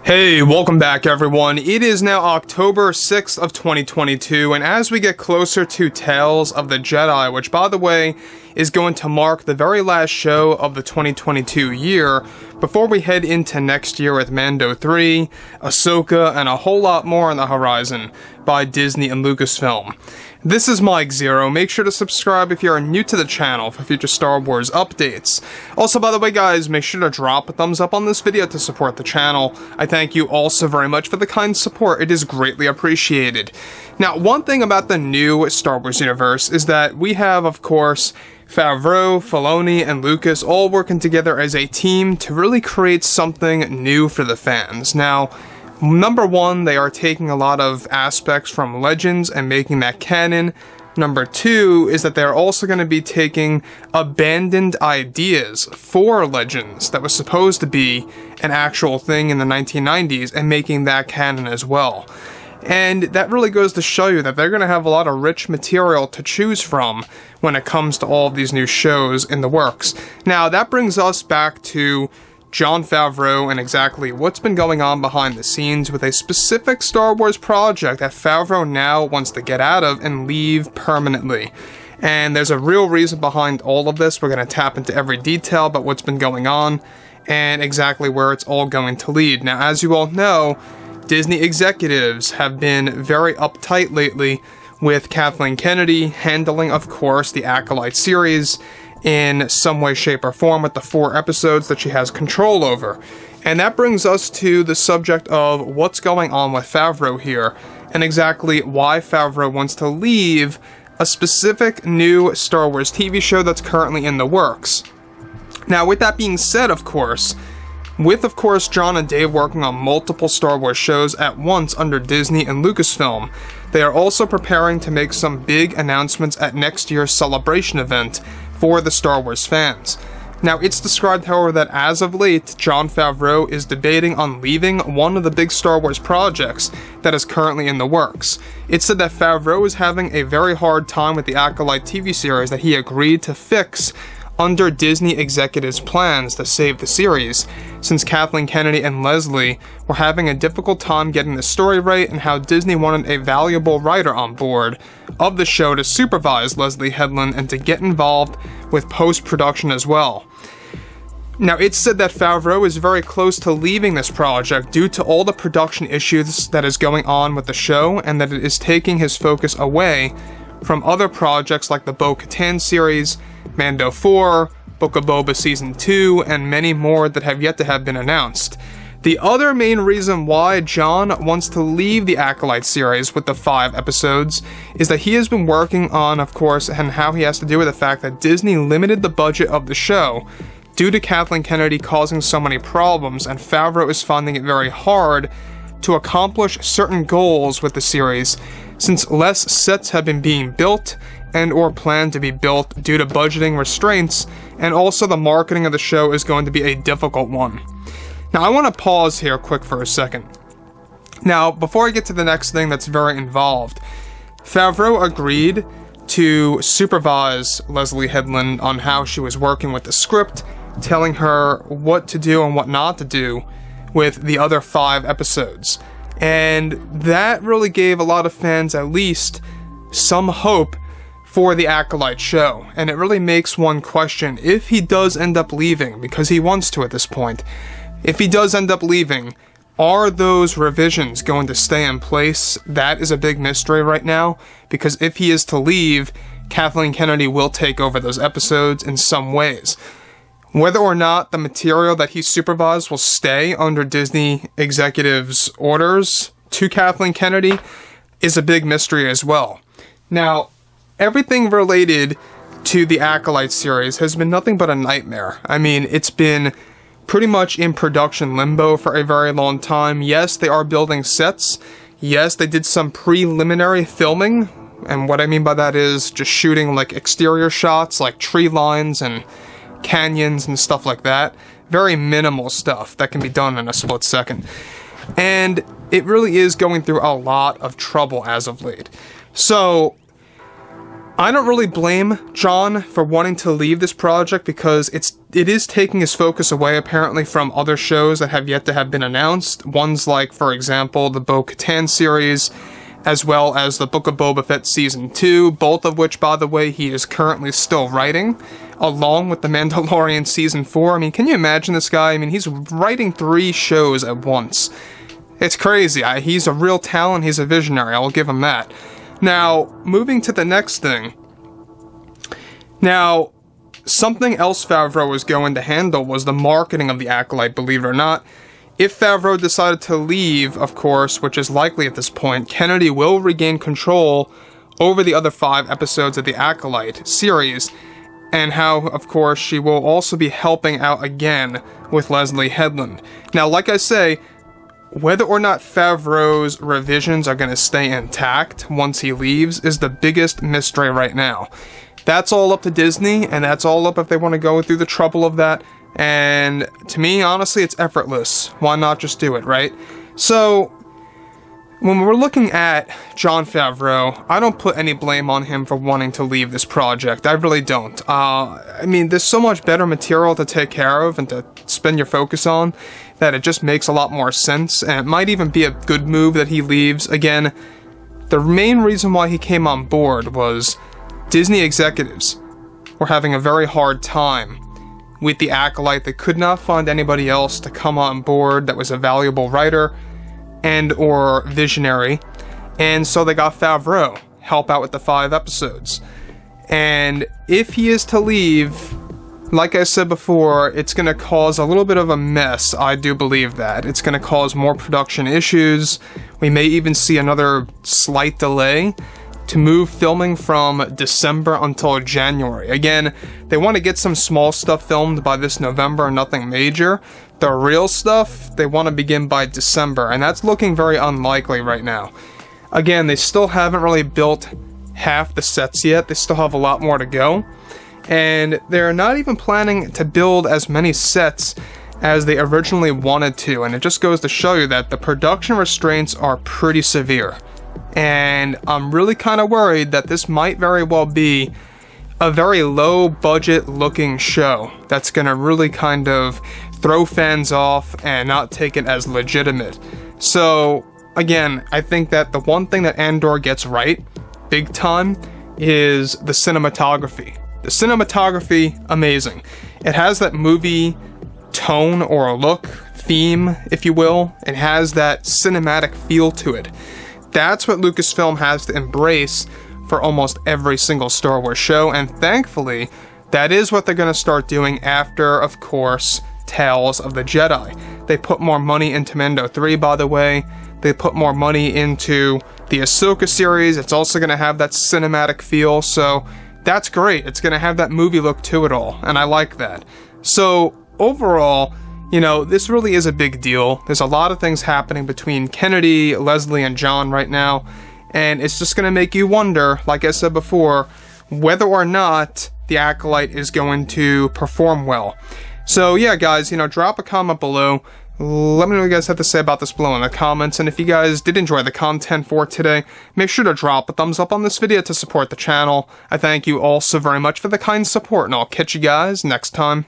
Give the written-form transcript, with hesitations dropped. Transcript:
Hey, welcome back everyone. It is now October 6th of 2022, and as we get closer to Tales of the Jedi, which by the way is going to mark the very last show of the 2022 year, before we head into next year with Mando 3, Ahsoka, and a whole lot more on the horizon by Disney and Lucasfilm. This is Mike Zero. Make sure to subscribe if you are new to the channel for future Star Wars updates. Also, by the way guys, make sure to drop a thumbs up on this video to support the channel. I thank you all so very much for the kind support. It is greatly appreciated. Now, one thing about the new Star Wars universe is that we have, of course, Favreau, Filoni, and Lucas all working together as a team to really create something new for the fans. Now, number one, they are taking a lot of aspects from Legends and making that canon. Number two is that they're also going to be taking abandoned ideas for Legends that was supposed to be an actual thing in the 1990s and making that canon as well. And that really goes to show you that they're going to have a lot of rich material to choose from when it comes to all of these new shows in the works. Now, that brings us back to Jon Favreau and exactly what's been going on behind the scenes with a specific Star Wars project that Favreau now wants to get out of and leave permanently. And there's a real reason behind all of this. We're going to tap into every detail about what's been going on and exactly where it's all going to lead. Now, as you all know, Disney executives have been very uptight lately with Kathleen Kennedy handling, of course, the Acolyte series in some way, shape, or form with the 4 episodes that she has control over. And that brings us to the subject of what's going on with Favreau here, and exactly why Favreau wants to leave a specific new Star Wars TV show that's currently in the works. Now, with that being said, of course, Jon and Dave working on multiple Star Wars shows at once under Disney and Lucasfilm, they are also preparing to make some big announcements at next year's Celebration event for the Star Wars fans. Now, it's described, however, that as of late, Jon Favreau is debating on leaving one of the big Star Wars projects that is currently in the works. It's said that Favreau is having a very hard time with the Acolyte TV series that he agreed to fix under Disney executives' plans to save the series, since Kathleen Kennedy and Leslye were having a difficult time getting the story right, and how Disney wanted a valuable writer on board of the show to supervise Leslye Healdand and to get involved with post-production as well. Now, it's said that Favreau is very close to leaving this project due to all the production issues that is going on with the show, and that it is taking his focus away from other projects like the Bo-Katan series, Mando 4, Book of Boba Season 2, and many more that have yet to have been announced. The other main reason why Jon wants to leave the Acolyte series with the 5 episodes is that he has been working on, of course, and how he has to do with the fact that Disney limited the budget of the show due to Kathleen Kennedy causing so many problems, and Favreau is finding it very hard to accomplish certain goals with the series, since less sets have been being built and or planned to be built due to budgeting restraints, and also the marketing of the show is going to be a difficult one. Now, I want to pause here quick for a second. Now, before I get to the next thing that's very involved, Favreau agreed to supervise Leslye Healdand on how she was working with the script, telling her what to do and what not to do with the other 5 episodes. And that really gave a lot of fans at least some hope for the Acolyte show. And it really makes one question, if he does end up leaving, because he wants to at this point, if he does end up leaving, are those revisions going to stay in place? That is a big mystery right now, because if he is to leave, Kathleen Kennedy will take over those episodes in some ways. Whether or not the material that he supervised will stay under Disney executives' orders to Kathleen Kennedy is a big mystery as well. Now, everything related to the Acolyte series has been nothing but a nightmare. I mean, it's been pretty much in production limbo for a very long time. Yes, they are building sets. Yes, they did some preliminary filming. And what I mean by that is just shooting like exterior shots, like tree lines and canyons and stuff like that. Very minimal stuff that can be done in a split second. And it really is going through a lot of trouble as of late. So, I don't really blame Jon for wanting to leave this project because it is taking his focus away apparently from other shows that have yet to have been announced. Ones like, for example, the Bo-Katan series, as well as the Book of Boba Fett Season 2, both of which, by the way, he is currently still writing, along with the Mandalorian Season 4. I mean, can you imagine this guy? I mean, he's writing 3 shows at once. It's crazy. He's a real talent. He's a visionary. I'll give him that. Now, moving to the next thing. Now, something else Favreau was going to handle was the marketing of the Acolyte, believe it or not. If Favreau decided to leave, of course, which is likely at this point, Kennedy will regain control over the other 5 episodes of the Acolyte series, and how, of course, she will also be helping out again with Leslye Healdand. Now, like I say, whether or not Favreau's revisions are going to stay intact once he leaves is the biggest mystery right now. That's all up to Disney, and that's all up if they want to go through the trouble of that. And to me, honestly, it's effortless. Why not just do it, right? So, when we're looking at Jon Favreau, I don't put any blame on him for wanting to leave this project. I really don't. I mean, there's so much better material to take care of and to spend your focus on that it just makes a lot more sense, and it might even be a good move that he leaves. Again, the main reason why he came on board was Disney executives were having a very hard time with the Acolyte. They could not find anybody else to come on board that was a valuable writer and or visionary, and so they got Favreau help out with the 5 episodes. And if he is to leave, like I said before, it's going to cause a little bit of a mess. I do believe that. It's going to cause more production issues. We may even see another slight delay to move filming from December until January. Again, they want to get some small stuff filmed by this November, nothing major. The real stuff, they want to begin by December, and that's looking very unlikely right now. Again, they still haven't really built half the sets yet. They still have a lot more to go. And they're not even planning to build as many sets as they originally wanted to, and it just goes to show you that the production restraints are pretty severe. And I'm really kind of worried that this might very well be a very low budget looking show that's going to really kind of throw fans off and not take it as legitimate. So again, I think that the one thing that Andor gets right, big time, is the cinematography. The cinematography, amazing. It has that movie tone or look, theme, if you will. It has that cinematic feel to it. That's what Lucasfilm has to embrace for almost every single Star Wars show, and thankfully, that is what they're going to start doing after, of course, Tales of the Jedi. They put more money into Mando 3, by the way. They put more money into the Ahsoka series. It's also going to have that cinematic feel, so that's great. It's going to have that movie look to it all, and I like that. So, overall, you know, this really is a big deal. There's a lot of things happening between Kennedy, Leslye, and Jon right now, and it's just going to make you wonder, like I said before, whether or not the Acolyte is going to perform well. So, yeah, guys, you know, drop a comment below. Let me know what you guys have to say about this below in the comments, and if you guys did enjoy the content for today, make sure to drop a thumbs up on this video to support the channel. I thank you all so very much for the kind support, and I'll catch you guys next time.